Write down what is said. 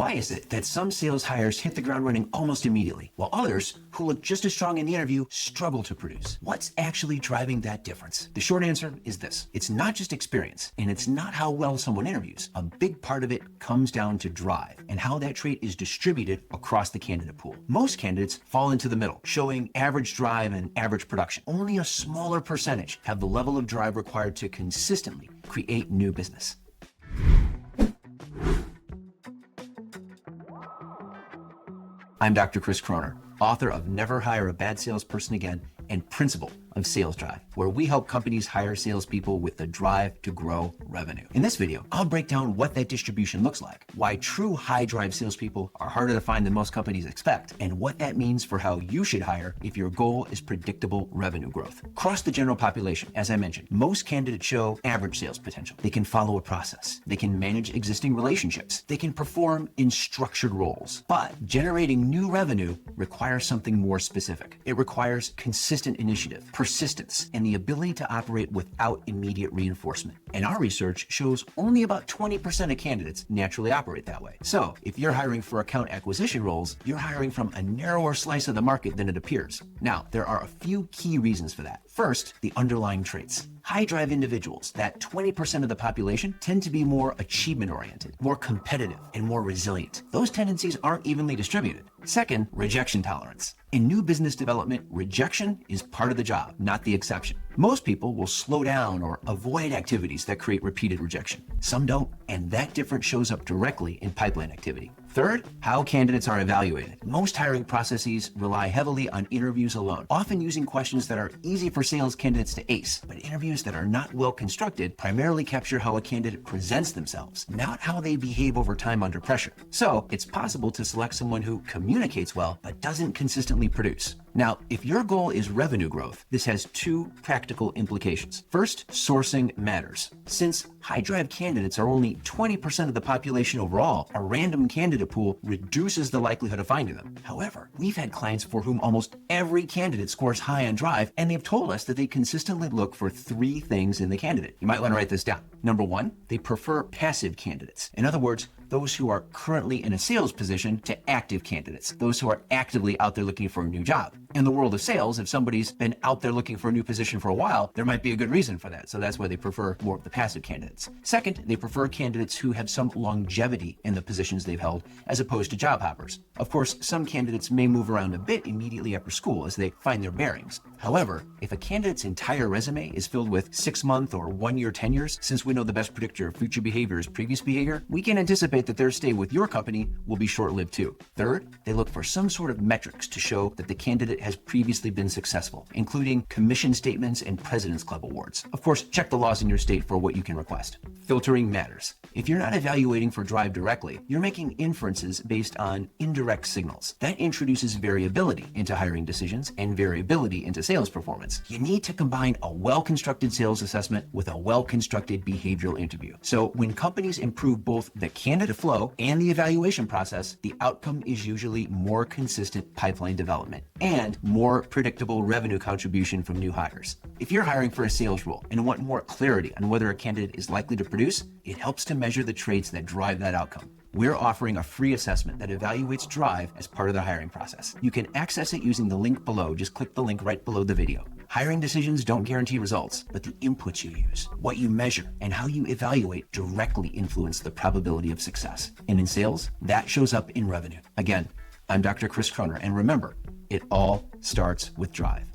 Why is it that some sales hires hit the ground running almost immediately, while others, who look just as strong in the interview, struggle to produce? What's actually driving that difference? The short answer is this. It's not just experience, and it's not how well someone interviews. A big part of it comes down to drive and how that trait is distributed across the candidate pool. Most candidates fall into the middle, showing average drive and average production. Only a smaller percentage have the level of drive required to consistently create new business. I'm Dr. Chris Croner, author of Never Hire a Bad Salesperson Again and principal of SalesDrive, where we help companies hire salespeople with the drive to grow revenue. In this video, I'll break down what that distribution looks like, why true high drive salespeople are harder to find than most companies expect, and what that means for how you should hire if your goal is predictable revenue growth. Across the general population, as I mentioned, most candidates show average sales potential. They can follow a process. They can manage existing relationships. They can perform in structured roles. But generating new revenue requires something more specific. It requires consistent initiative, persistence, and the ability to operate without immediate reinforcement. And our research shows only about 20% of candidates naturally operate that way. So if you're hiring for account acquisition roles, you're hiring from a narrower slice of the market than it appears. Now, there are a few key reasons for that. First, the underlying traits. High drive individuals, that 20% of the population, tend to be more achievement-oriented, more competitive, and more resilient. Those tendencies aren't evenly distributed. Second, rejection tolerance. In new business development, rejection is part of the job, not the exception. Most people will slow down or avoid activities that create repeated rejection. Some don't, and that difference shows up directly in pipeline activity. Third, how candidates are evaluated. Most hiring processes rely heavily on interviews alone, often using questions that are easy for sales candidates to ace. But interviews that are not well constructed primarily capture how a candidate presents themselves, not how they behave over time under pressure. So it's possible to select someone who communicates well, but doesn't consistently produce. Now, if your goal is revenue growth, this has two practical implications. First, sourcing matters. Since high drive candidates are only 20% of the population overall, a random candidate pool reduces the likelihood of finding them. However, we've had clients for whom almost every candidate scores high on drive, and they've told us that they consistently look for three things in the candidate. You might want to write this down. Number one, they prefer passive candidates. In other words, those who are currently in a sales position to active candidates, those who are actively out there looking for a new job. In the world of sales, if somebody's been out there looking for a new position for a while, there might be a good reason for that. So that's why they prefer more of the passive candidates. Second, they prefer candidates who have some longevity in the positions they've held, as opposed to job hoppers. Of course, some candidates may move around a bit immediately after school as they find their bearings. However, if a candidate's entire resume is filled with 6-month or 1-year tenures, since we know the best predictor of future behavior is previous behavior, we can anticipate that their stay with your company will be short-lived too. Third, they look for some sort of metrics to show that the candidate has previously been successful, including commission statements and President's Club awards. Of course, check the laws in your state for what you can request. Filtering matters. If you're not evaluating for drive directly, you're making inferences based on indirect signals. That introduces variability into hiring decisions and variability into sales performance. You need to combine a well-constructed sales assessment with a well-constructed behavioral interview. So when companies improve both the candidate flow and the evaluation process, the outcome is usually more consistent pipeline development and more predictable revenue contribution from new hires. If you're hiring for a sales role and want more clarity on whether a candidate is likely to produce, it helps to measure the traits that drive that outcome. We're offering a free assessment that evaluates drive as part of the hiring process. You can access it using the link below. Just click the link right below the video. Hiring decisions don't guarantee results, but the inputs you use, what you measure, and how you evaluate directly influence the probability of success. And in sales, that shows up in revenue. Again, I'm Dr. Chris Croner, and remember, it all starts with drive.